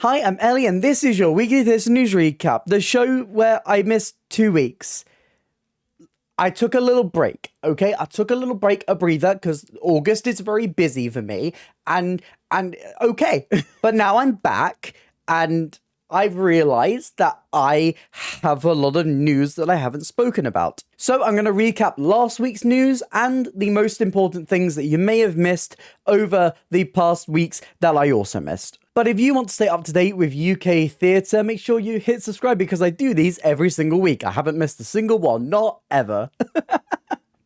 Hi, I'm Ellie, and this is your weekly theatre news recap, the show where I missed 2 weeks. I took a little break, okay? I took a little break, a breather, because August is very busy for me, and okay. But now I'm back, and I've realised that I have a lot of news that I haven't spoken about. So I'm going to recap last week's news and the most important things that you may have missed over the past weeks that I also missed. But if you want to stay up to date with UK theatre, make sure you hit subscribe because I do these every single week. I haven't missed a single one, not ever.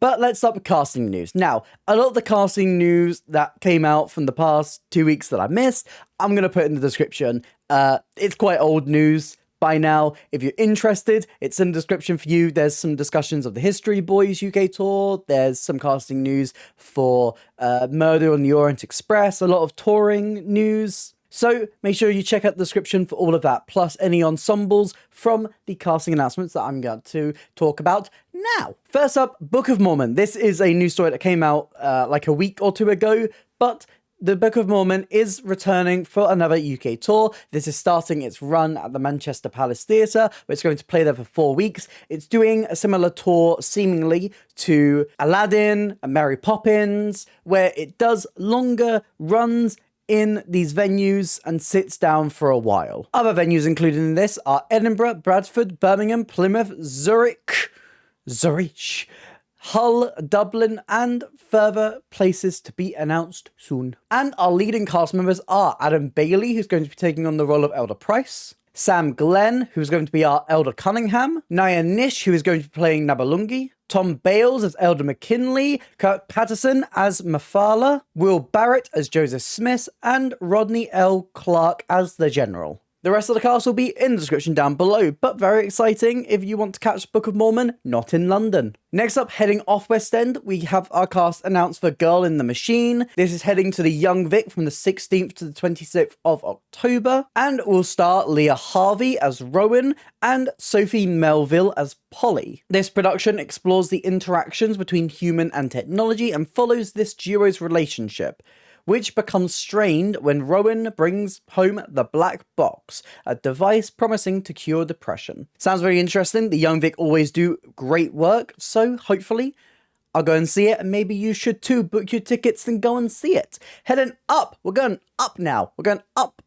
But let's start with casting news. Now, a lot of the casting news that came out from the past 2 weeks that I missed, I'm going to put in the description. It's quite old news by now. If you're interested, it's in the description for you. There's some discussions of the History Boys UK tour. There's some casting news for Murder on the Orient Express. A lot of touring news. So make sure you check out the description for all of that, plus any ensembles from the casting announcements that I'm going to talk about now. First up, Book of Mormon. This is a news story that came out like a week or two ago, but the Book of Mormon is returning for another UK tour. This is starting its run at the Manchester Palace Theatre, where it's going to play there for 4 weeks. It's doing a similar tour, seemingly, to Aladdin and Mary Poppins, where it does longer runs in these venues and sits down for a while. Other venues included in this are Edinburgh, Bradford, Birmingham, Plymouth, Zurich, Hull, Dublin, and further places to be announced soon. And our leading cast members are Adam Bailey, who's going to be taking on the role of Elder Price, Sam Glenn, who's going to be our Elder Cunningham, Naya Nish, who is going to be playing Nabalungi, Tom Bales as Elder McKinley, Kirk Patterson as Mafala, Will Barrett as Joseph Smith, and Rodney L. Clark as the General. The rest of the cast will be in the description down below, but very exciting if you want to catch Book of Mormon not in London. Next up, heading off West End, we have our cast announced for Girl in the Machine. This is heading to the Young Vic from the 16th to the 26th of October, and will star Leah Harvey as Rowan and Sophie Melville as Polly. This production explores the interactions between human and technology and follows this duo's relationship, which becomes strained when Rowan brings home the black box, a device promising to cure depression. Sounds very interesting. The Young Vic always do great work, so hopefully I'll go and see it, and maybe you should too. Book your tickets and go and see it. Heading up. We're going up now. We're going up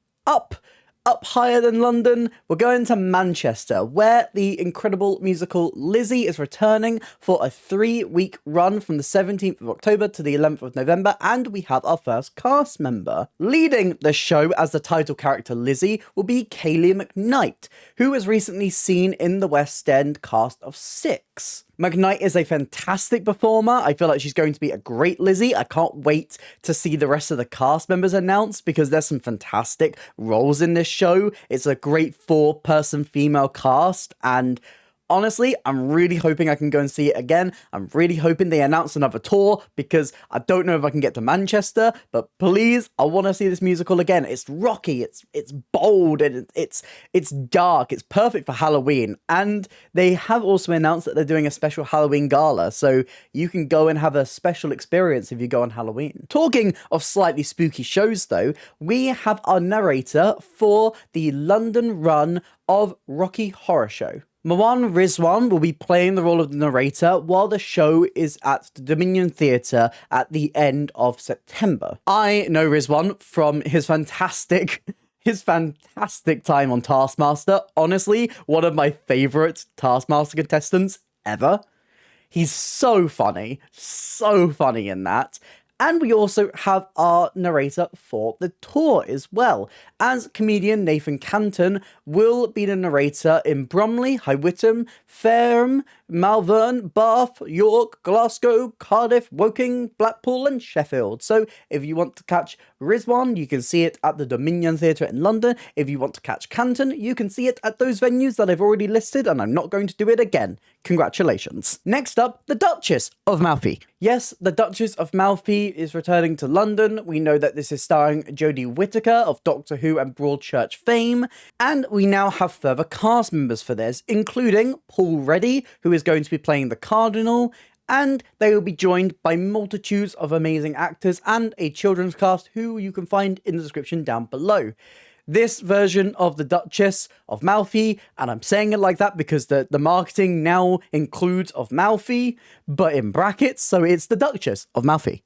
higher than London. We're going to Manchester, where the incredible musical Lizzie is returning for a 3-week run from the 17th of October to the 11th of November, and we have our first cast member. Leading the show as the title character Lizzie will be Kaylee McKnight, who was recently seen in the West End cast of Six. McKnight is a fantastic performer. I feel like she's going to be a great Lizzie. I can't wait to see the rest of the cast members announced because there's some fantastic roles in this show. It's a great 4-person female cast, and honestly, I'm really hoping I can go and see it again. I'm really hoping they announce another tour because I don't know if I can get to Manchester, but please, I want to see this musical again. It's rocky, it's bold, and it's dark. It's perfect for Halloween. And they have also announced that they're doing a special Halloween gala, so you can go and have a special experience if you go on Halloween. Talking of slightly spooky shows though, we have our narrator for the London run of Rocky Horror Show. Marwan Rizwan will be playing the role of the narrator while the show is at the Dominion Theatre at the end of September. I know Rizwan from his fantastic time on Taskmaster. Honestly, one of my favourite Taskmaster contestants ever. He's so funny in that. And we also have our narrator for the tour as well, as comedian Nathan Canton will be the narrator in Bromley, High Wycombe, Fareham, Malvern, Bath, York, Glasgow, Cardiff, Woking, Blackpool and Sheffield. So if you want to catch Rizwan, you can see it at the Dominion Theatre in London. If you want to catch Canton, you can see it at those venues that I've already listed, and I'm not going to do it again. Congratulations. Next up, the Duchess of Malfi. Yes, the Duchess of Malfi is returning to London. We know that this is starring Jodie Whittaker of Doctor Who and Broadchurch fame, and we now have further cast members for this, including Paul Reddy, who is going to be playing the Cardinal, and they will be joined by multitudes of amazing actors and a children's cast who you can find in the description down below. This version of the Duchess of Malfi, and I'm saying it like that because the marketing now includes of Malfi, but in brackets, so it's the Duchess of Malfi,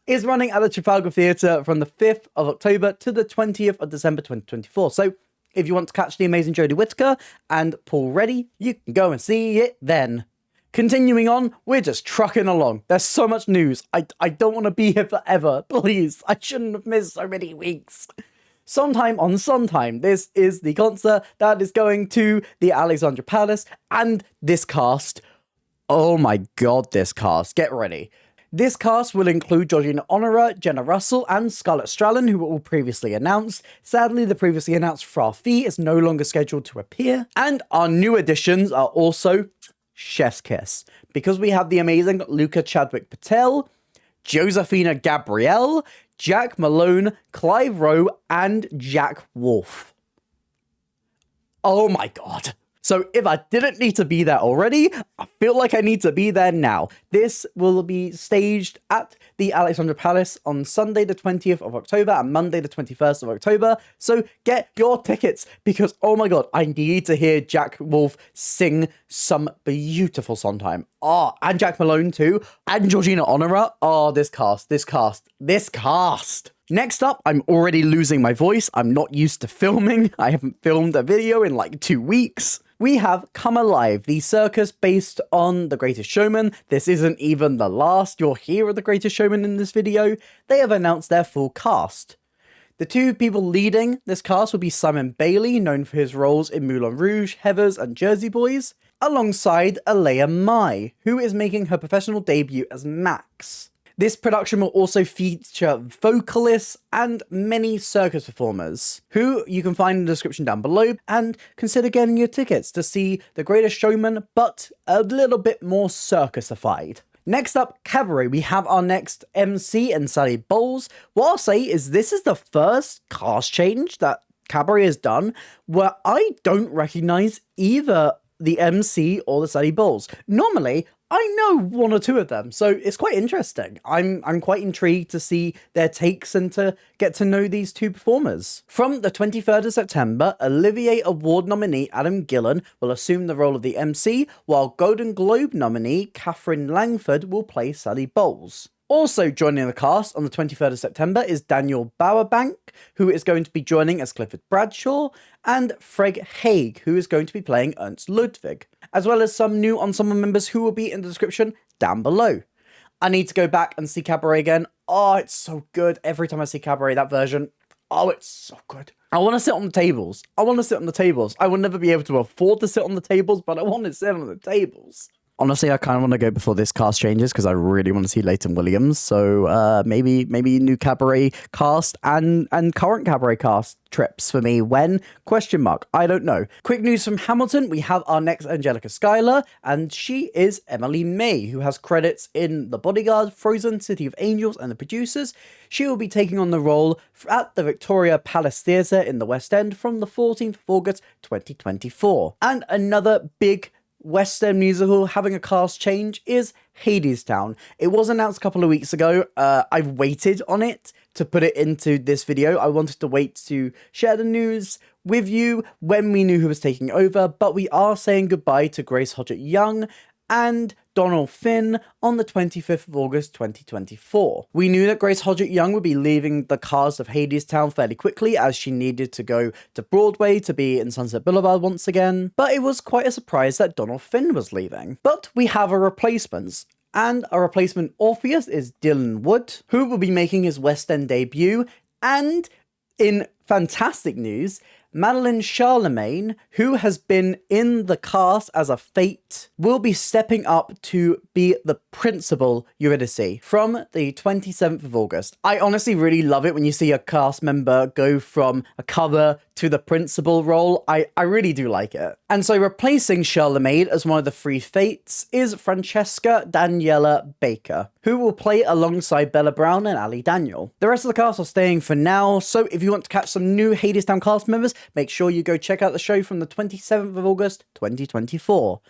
is running at the Trafalgar Theatre from the 5th of October to the 20th of December 2024. So if you want to catch the amazing Jodie Whittaker and Paul Reddy, you can go and see it then. Continuing on, we're just trucking along. There's so much news. I don't want to be here forever. Please, I shouldn't have missed so many weeks. Sometime on Sondheim, this is the concert that is going to the Alexandra Palace, and this cast. Oh my god, this cast. Get ready. This cast will include Georgina Honorat, Jenna Russell, and Scarlett Strallen, who were all previously announced. Sadly, the previously announced Fra Fee is no longer scheduled to appear. And our new additions are also chef's kiss, because we have the amazing Luca Chadwick Patel, Josefina Gabrielle, Jack Malone, Clive Rowe, and Jack Wolf. Oh my god. So if I didn't need to be there already, I feel like I need to be there now. This will be staged at the Alexandra Palace on Sunday the 20th of October and Monday the 21st of October. So get your tickets because, oh my god, I need to hear Jack Wolf sing some beautiful Sondheim. Oh, and Jack Malone too. And Georgina Honorat. Oh, this cast. Next up, I'm already losing my voice. I'm not used to filming. I haven't filmed a video in like 2 weeks. We have Come Alive, the circus based on The Greatest Showman. This isn't even the last you'll hear of The Greatest Showman in this video. They have announced their full cast. The two people leading this cast will be Simon Bailey, known for his roles in Moulin Rouge, Heathers, and Jersey Boys, alongside Alea Mai, who is making her professional debut as Max. This production will also feature vocalists and many circus performers, who you can find in the description down below, and consider getting your tickets to see The Greatest Showman, but a little bit more circusified. Next up, Cabaret. We have our next MC and Sally Bowles. What I'll say is this is the first cast change that Cabaret has done where I don't recognise either the MC or the Sally Bowles. Normally, I know one or two of them, so it's quite interesting. I'm quite intrigued to see their takes and to get to know these two performers. From the 23rd of September, Olivier Award nominee Adam Gillian will assume the role of the MC, while Golden Globe nominee Catherine Langford will play Sally Bowles. Also joining the cast on the 23rd of September is Daniel Bowerbank, who is going to be joining as Clifford Bradshaw, and Freg Haig, who is going to be playing Ernst Ludwig, as well as some new ensemble members who will be in the description down below. I need to go back and see Cabaret again. Oh, it's so good. Every time I see Cabaret, that version, oh, it's so good. I want to sit on the tables. I will never be able to afford to sit on the tables, but I want to sit on the tables. Honestly, I kind of want to go before this cast changes because I really want to see Leighton Williams. So maybe new Cabaret cast and current Cabaret cast trips for me. When? Question mark. I don't know. Quick news from Hamilton. We have our next Angelica Schuyler, and she is Emily May, who has credits in The Bodyguard, Frozen, City of Angels, and The Producers. She will be taking on the role at the Victoria Palace Theatre in the West End from the 14th of August 2024. And another big West End musical having a cast change is Hadestown. It was announced a couple of weeks ago. I've waited on it to put it into this video. I wanted to wait to share the news with you when we knew who was taking over, but we are saying goodbye to Grace Hodgett Young and Donald Finn on the 25th of August 2024. We knew that Grace Hodgett Young would be leaving the cast of Hadestown fairly quickly as she needed to go to Broadway to be in Sunset Boulevard once again, but it was quite a surprise that Donald Finn was leaving. But we have a replacement, and a replacement Orpheus is Dylan Wood, who will be making his West End debut, and in fantastic news, Madeline Charlemagne, who has been in the cast as a Fate, will be stepping up to be the principal Eurydice from the 27th of August. I honestly really love it when you see a cast member go from a cover to the principal role. I really do like it. And so replacing Charlemagne as one of the three Fates is Francesca Daniela Baker, who will play alongside Bella Brown and Ali Daniel. The rest of the cast are staying for now, so if you want to catch some new Hadestown cast members, make sure you go check out the show from the 27th of August 2024.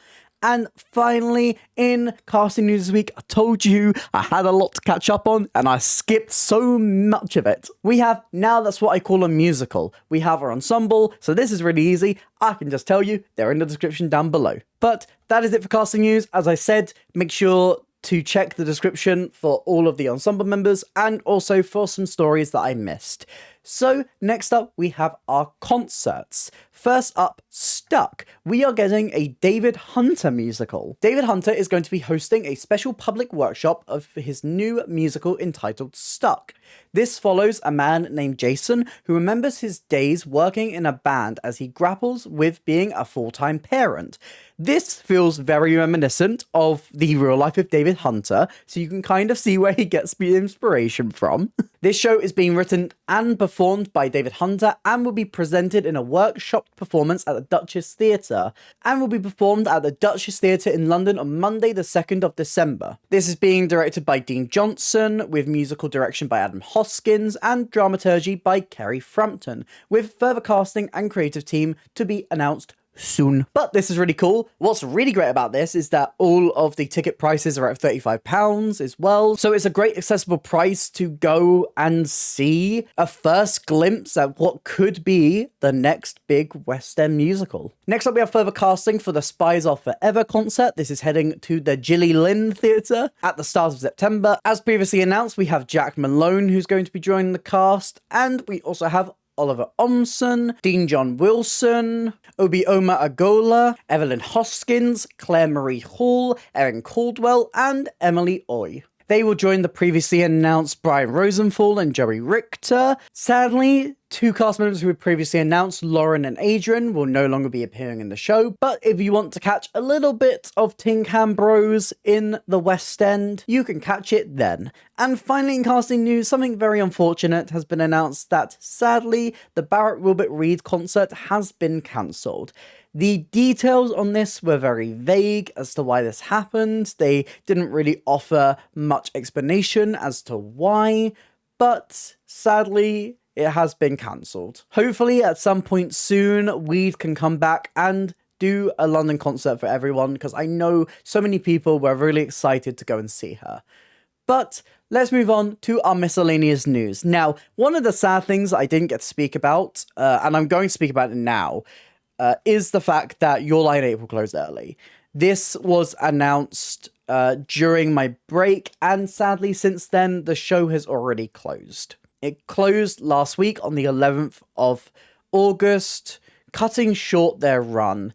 And finally, in casting news this week, I told you I had a lot to catch up on, and I skipped so much of it. We have, now that's what I call a musical. We have our ensemble, so this is really easy. I can just tell you, they're in the description down below. But that is it for casting news. As I said, make sure to check the description for all of the ensemble members and also for some stories that I missed. So next up, we have our concerts. First up, Stuck. We are getting a David Hunter musical. David Hunter is going to be hosting a special public workshop of his new musical entitled Stuck. This follows a man named Jason who remembers his days working in a band as he grapples with being a full-time parent. This feels very reminiscent of the real life of David Hunter, so you can kind of see where he gets the inspiration from. This show is being written and performed by David Hunter and will be presented in a workshop performance at the Duchess Theatre and will be performed at the Duchess Theatre in London on Monday the 2nd of December. This is being directed by Dean Johnson, with musical direction by Adam Hoskins and dramaturgy by Kerry Frampton, with further casting and creative team to be announced soon. But this is really cool. What's really great about this is that all of the ticket prices are at £35 as well. So it's a great accessible price to go and see a first glimpse at what could be the next big West End musical. Next up, we have further casting for the Spies Are Forever concert. This is heading to the Gillian Theatre at the start of September. As previously announced, we have Jack Malone who's going to be joining the cast, and we also have Oliver Omson, Dean John Wilson, Obioma Agola, Evelyn Hoskins, Claire Marie Hall, Erin Caldwell, and Emily Oy. They will join the previously announced Brian Rosenthal and Joey Richter. Sadly, two cast members who were previously announced, Lauren and Adrian, will no longer be appearing in the show, but if you want to catch a little bit of Tinkham Bros in the West End, you can catch it then. And finally, in casting news, something very unfortunate has been announced that, sadly, the Barrett Wilbert Reed concert has been cancelled. The details on this were very vague as to why this happened. They didn't really offer much explanation as to why, but sadly, it has been cancelled. Hopefully, at some point soon, Weed can come back and do a London concert for everyone, because I know so many people were really excited to go and see her. But let's move on to our miscellaneous news. Now, one of the sad things I didn't get to speak about, and I'm going to speak about it now, is the fact that Your Lie in April closed early. This was announced during my break, and sadly since then the show has already closed. It closed last week on the 11th of August, cutting short their run.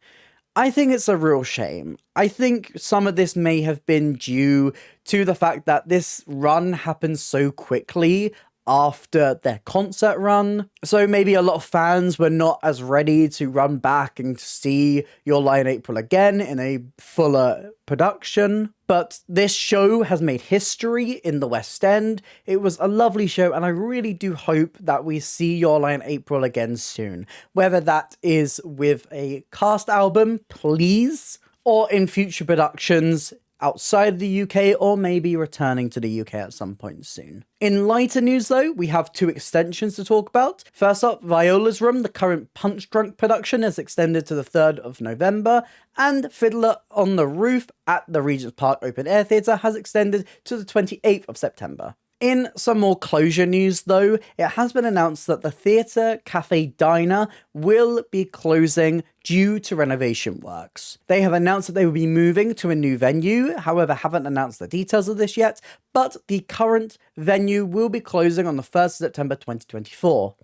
I think it's a real shame. I think some of this may have been due to the fact that this run happened so quickly after their concert run. So maybe a lot of fans were not as ready to run back and see Your Lie in April again in a fuller production. But this show has made history in the West End. It was a lovely show, and I really do hope that we see Your Lie in April again soon. Whether that is with a cast album, please, or in future productions outside the UK, or maybe returning to the UK at some point soon. In lighter news though, we have two extensions to talk about. First up, Viola's Room, the current Punch Drunk production, is extended to the 3rd of November, and Fiddler on the Roof at the Regent's Park Open Air Theatre has extended to the 28th of September. In some more closure news though, it has been announced that the Theatre Cafe Diner will be closing due to renovation works. They have announced that they will be moving to a new venue, however haven't announced the details of this yet, but the current venue will be closing on the 1st of September 2024.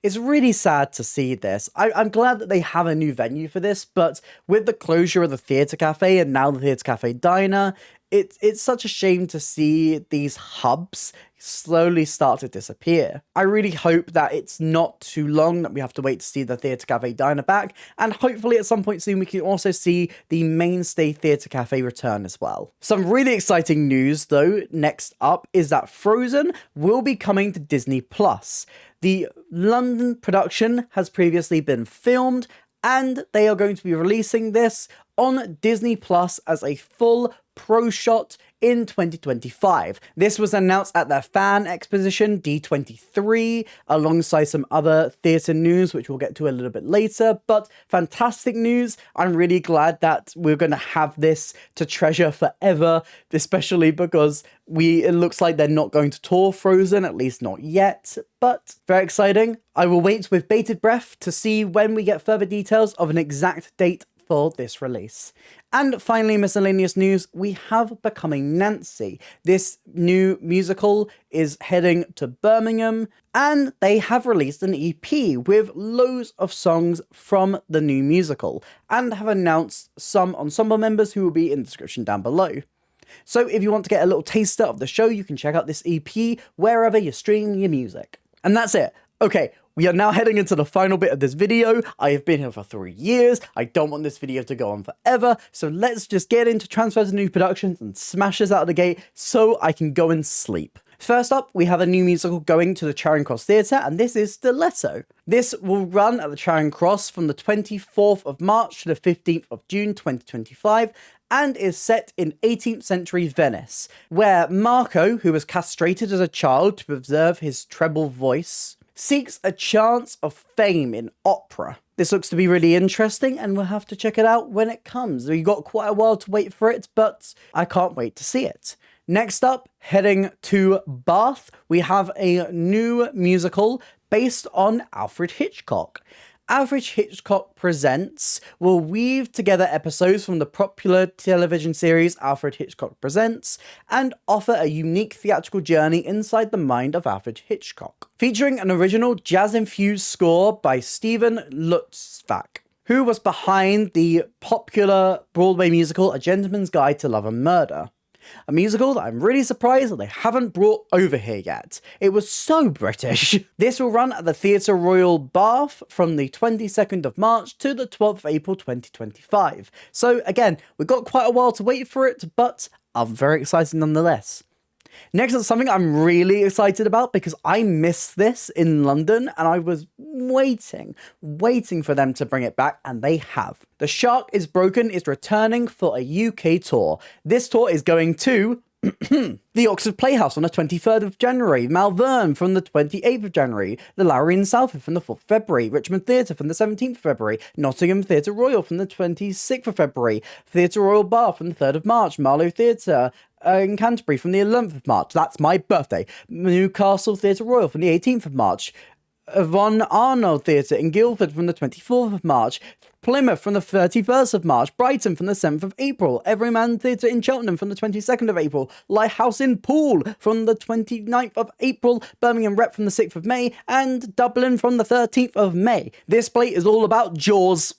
It's really sad to see this. I'm glad that they have a new venue for this, but with the closure of the Theatre Cafe and now the Theatre Cafe Diner, it's such a shame to see these hubs slowly start to disappear. I really hope that it's not too long that we have to wait to see the Theatre Cafe Diner back, and hopefully at some point soon we can also see the mainstay Theatre Cafe return as well. Some really exciting news though next up is that Frozen will be coming to Disney+. The London production has previously been filmed, and they are going to be releasing this on Disney Plus as a full Proshot in 2025. This was announced at their fan exposition D23 alongside some other theatre news, which we'll get to a little bit later, but fantastic news. I'm really glad that we're going to have this to treasure forever, especially because it looks like they're not going to tour Frozen, at least not yet, but very exciting. I will wait with bated breath to see when we get further details of an exact date for this release. And finally, miscellaneous news, we have Becoming Nancy. This new musical is heading to Birmingham, and they have released an EP with loads of songs from the new musical, and have announced some ensemble members who will be in the description down below. So if you want to get a little taster of the show, you can check out this EP wherever you're streaming your music. And that's it. Okay, we are now heading into the final bit of this video. I have been here for 3 years. I don't want this video to go on forever. So let's just get into transfers and new productions and smash this out of the gate so I can go and sleep. First up, we have a new musical going to the Charing Cross Theatre, and this is Stiletto. This will run at the Charing Cross from the 24th of March to the 15th of June 2025, and is set in 18th century Venice, where Marco, who was castrated as a child to preserve his treble voice, seeks a chance of fame in opera. This looks to be really interesting, and we'll have to check it out when it comes. We've got quite a while to wait for it, but I can't wait to see it. Next up, heading to Bath, we have a new musical based on Alfred Hitchcock. Alfred Hitchcock Presents will weave together episodes from the popular television series Alfred Hitchcock Presents and offer a unique theatrical journey inside the mind of Alfred Hitchcock. Featuring an original jazz-infused score by Stephen Lutzvack, who was behind the popular Broadway musical A Gentleman's Guide to Love and Murder. A musical that I'm really surprised that they haven't brought over here yet. It was so British. This will run at the Theatre Royal Bath from the 22nd of March to the 12th of April 2025. So again, we've got quite a while to wait for it, but I'm very excited nonetheless. Next is something I'm really excited about because I missed this in London and I was waiting for them to bring it back, and they have. The Shark is Broken is returning for a UK tour. This tour is going to the Oxford Playhouse on the 23rd of January, Malvern from the 28th of January, the Lowry in Southend from the 4th of February, Richmond Theatre from the 17th of February, Nottingham Theatre Royal from the 26th of February, Theatre Royal Bath from the 3rd of March, Milo Theatre in Canterbury from the 11th of March, that's my birthday, Newcastle Theatre Royal from the 18th of March, Von Arnold Theatre in Guildford from the 24th of March, Plymouth from the 31st of March, Brighton from the 7th of April, Everyman Theatre in Cheltenham from the 22nd of April, Lighthouse in Poole from the 29th of April, Birmingham Rep from the 6th of May, and Dublin from the 13th of May. This play is all about Jaws,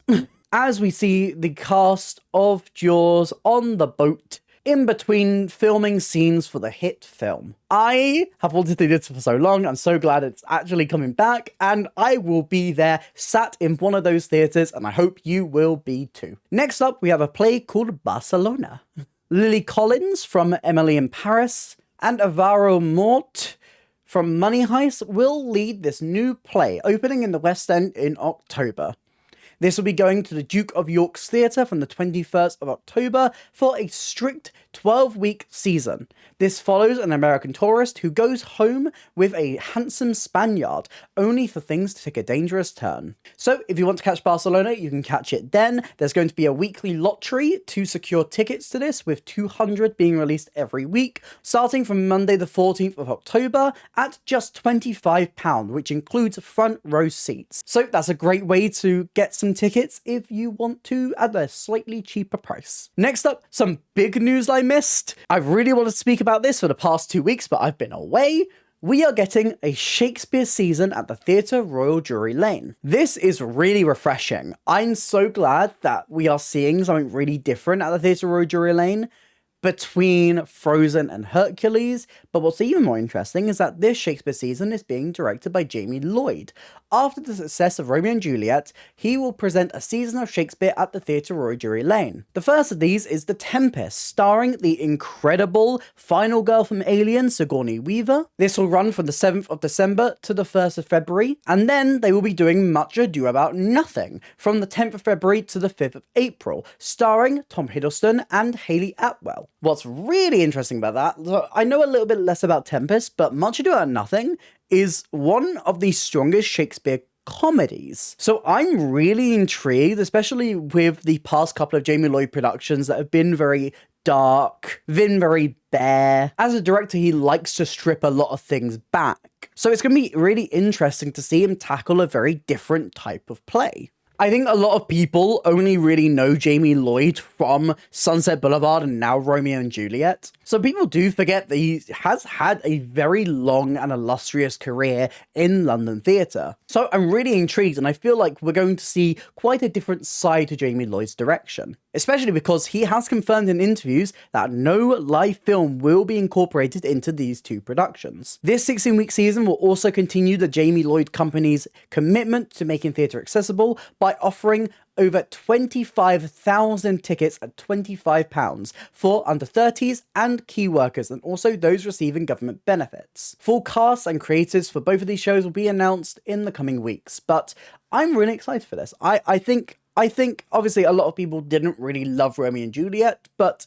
as we see the cast of Jaws on the boat in between filming scenes for the hit film. I have wanted to do this for so long. I'm so glad it's actually coming back, and I will be there sat in one of those theatres, and I hope you will be too. Next up, we have a play called Barcelona. Lily Collins from Emily in Paris and Alvaro Mort from Money Heist will lead this new play, opening in the West End in October. This will be going to the Duke of York's Theatre from the 21st of October for a strict 12-week season. This follows an American tourist who goes home with a handsome Spaniard, only for things to take a dangerous turn. So if you want to catch Barcelona, you can catch it then. There's going to be a weekly lottery to secure tickets to this, with 200 being released every week, starting from Monday the 14th of October at just £25, which includes front row seats. So that's a great way to get some tickets if you want to at a slightly cheaper price. Next up, some big news I missed. I've really wanted to speak about this for the past 2 weeks, but I've been away. We are getting a Shakespeare season at the Theatre Royal Drury Lane. This is really refreshing. I'm so glad that we are seeing something really different at the Theatre Royal Drury Lane between Frozen and Hercules, but what's even more interesting is that this Shakespeare season is being directed by Jamie Lloyd. after the success of Romeo and Juliet, he will present a season of Shakespeare at the Theatre Royal Drury Lane. The first of these is The Tempest, starring the incredible final girl from Alien, Sigourney Weaver. This will run from the 7th of December to the 1st of February, and then they will be doing Much Ado About Nothing from the 10th of February to the 5th of April, starring Tom Hiddleston and Hayley Atwell. What's really interesting about that, so I know a little bit less about Tempest, but Much Ado About Nothing is one of the strongest Shakespeare comedies. So I'm really intrigued, especially with the past couple of Jamie Lloyd productions that have been very dark, been very bare. As a director, he likes to strip a lot of things back. So it's going to be really interesting to see him tackle a very different type of play. I think a lot of people only really know Jamie Lloyd from Sunset Boulevard and now Romeo and Juliet. So people do forget that he has had a very long and illustrious career in London theatre. So I'm really intrigued, and I feel like we're going to see quite a different side to Jamie Lloyd's direction. Especially because he has confirmed in interviews that no live film will be incorporated into these two productions. This 16-week season will also continue the Jamie Lloyd Company's commitment to making theatre accessible by offering over 25,000 tickets at £25 for under 30s and key workers, and also those receiving government benefits. Full casts and creators for both of these shows will be announced in the coming weeks, but I'm really excited for this. I think obviously a lot of people didn't really love Romeo and Juliet, but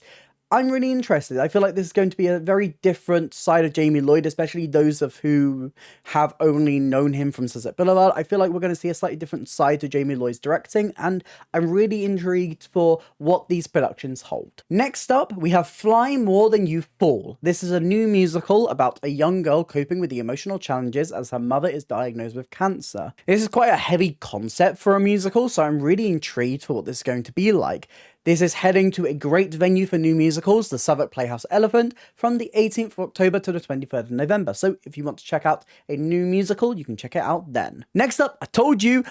I'm really interested. I feel like this is going to be a very different side of Jamie Lloyd, especially those of who have only known him from Sunset Boulevard. I feel like we're going to see a slightly different side to Jamie Lloyd's directing, and I'm really intrigued for what these productions hold. Next up, we have Fly More Than You Fall. This is a new musical about a young girl coping with the emotional challenges as her mother is diagnosed with cancer. This is quite a heavy concept for a musical, so I'm really intrigued for what this is going to be like. This is heading to a great venue for new musicals, the Southwark Playhouse Elephant, from the 18th of October to the 23rd of November. So if you want to check out a new musical, you can check it out then. Next up, I told you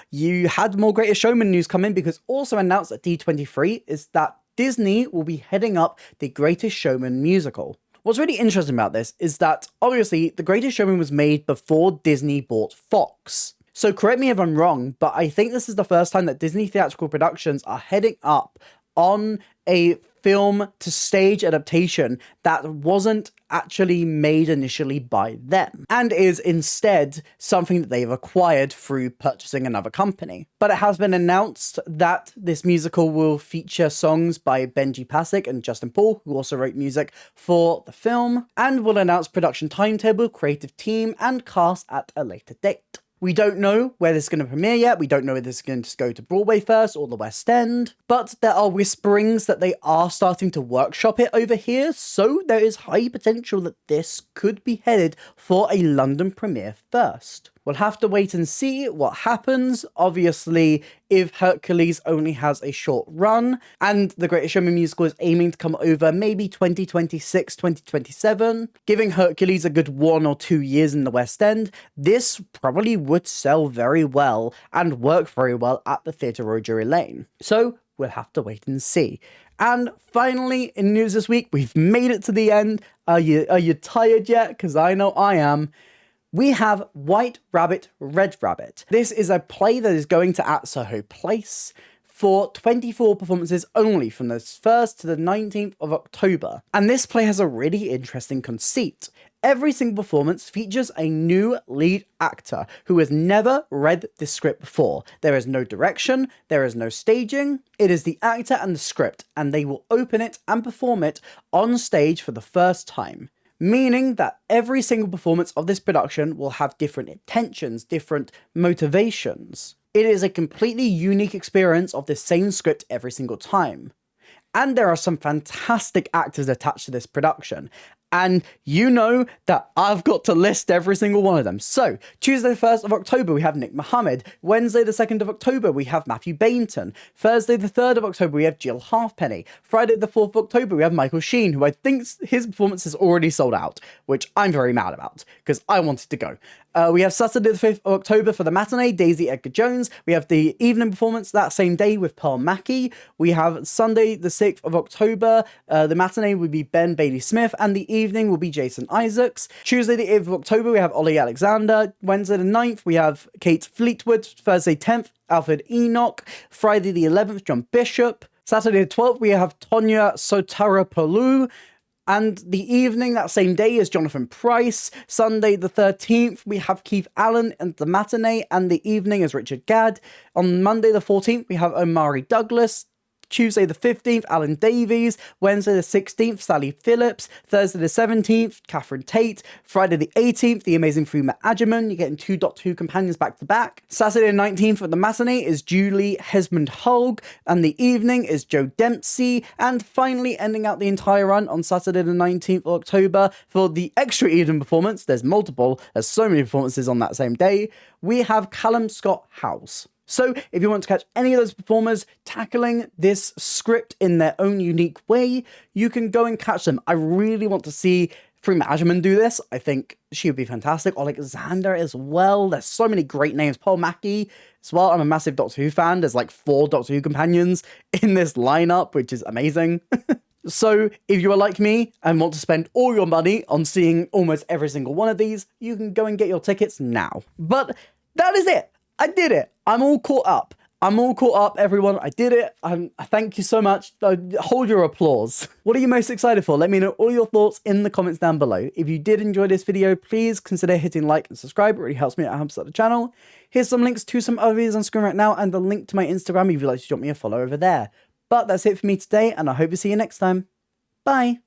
had more Greatest Showman news coming, because also announced at D23 is that Disney will be heading up the Greatest Showman musical. What's really interesting about this is that obviously the Greatest Showman was made before Disney bought Fox. So correct me if I'm wrong, but I think this is the first time that Disney theatrical productions are heading up on a film to stage adaptation that wasn't actually made initially by them, and is instead something that they've acquired through purchasing another company. But it has been announced that this musical will feature songs by Benji Pasek and Justin Paul, who also wrote music for the film, and will announce production timetable, creative team, and cast at a later date. We don't know where this is going to premiere yet. We don't know whether this is going to go to Broadway first or the West End. But there are whisperings that they are starting to workshop it over here. So there is high potential that this could be headed for a London premiere first. We'll have to wait and see what happens. Obviously, if Hercules only has a short run, and the Greatest Showman musical is aiming to come over maybe 2026, 2027, giving Hercules a good 1 or 2 years in the West End, this probably would sell very well and work very well at the Theatre Royal Drury Lane. So we'll have to wait and see. And finally, in news this week, we've made it to the end. Are you tired yet? Because I know I am. We have White Rabbit, Red Rabbit. This is a play that is going to at Soho Place for 24 performances only from the 1st to the 19th of October. And this play has a really interesting conceit. Every single performance features a new lead actor who has never read the script before. There is no direction, there is no staging. It is the actor and the script, and they will open it and perform it on stage for the first time. Meaning that every single performance of this production will have different intentions, different motivations. It is a completely unique experience of the same script every single time. And there are some fantastic actors attached to this production. And you know that I've got to list every single one of them. So, Tuesday the 1st of October, we have Nick Mohammed. Wednesday the 2nd of October, we have Matthew Bainton. Thursday the 3rd of October, we have Jill Halfpenny. Friday the 4th of October, we have Michael Sheen, who I think his performance is already sold out, which I'm very mad about, because I wanted to go. We have Saturday the 5th of October for the matinee, Daisy Edgar-Jones. We have the evening performance that same day with Pearl Mackie. We have Sunday the 6th of October. The matinee would be Ben Bailey Smith, and the evening will be Jason Isaacs. Tuesday the 8th of October, we have Ollie Alexander. Wednesday the 9th, we have Kate Fleetwood. Thursday 10th, Alfred Enoch. Friday the 11th, John Bishop. Saturday the 12th, we have Tonya Sotaropoulou. And the evening, that same day, is Jonathan Price. Sunday the 13th, we have Keith Allen and the matinee, and the evening is Richard Gadd. On Monday the 14th, we have Omari Douglas. Tuesday the 15th, Alan Davies. Wednesday the 16th, Sally Phillips. Thursday the 17th, Catherine Tate. Friday the 18th, the amazing Fuma Agyeman. You're getting 2 Doctor Who companions back to back. Saturday the 19th at the matinee is Julie Hesmond-Holg. And the evening is Joe Dempsey. And finally, ending out the entire run on Saturday the 19th of October for the extra evening performance. There's multiple. There's so many performances on that same day. We have Callum Scott House. So if you want to catch any of those performers tackling this script in their own unique way, you can go and catch them. I really want to see Fuma Agyeman do this. I think she would be fantastic. Alexander as well. There's so many great names. Paul Mackey as well. I'm a massive Doctor Who fan. There's like 4 Doctor Who companions in this lineup, which is amazing. So if you are like me and want to spend all your money on seeing almost every single one of these, you can go and get your tickets now. But that is it. I did it. I'm all caught up. Everyone. I did it. Thank you so much. Hold your applause. What are you most excited for? Let me know all your thoughts in the comments down below. If you did enjoy this video, please consider hitting like and subscribe. It really helps me out, helps out the channel. Here's some links to some other videos on screen right now and the link to my Instagram if you'd like to drop me a follow over there. But that's it for me today, and I hope to see you next time. Bye.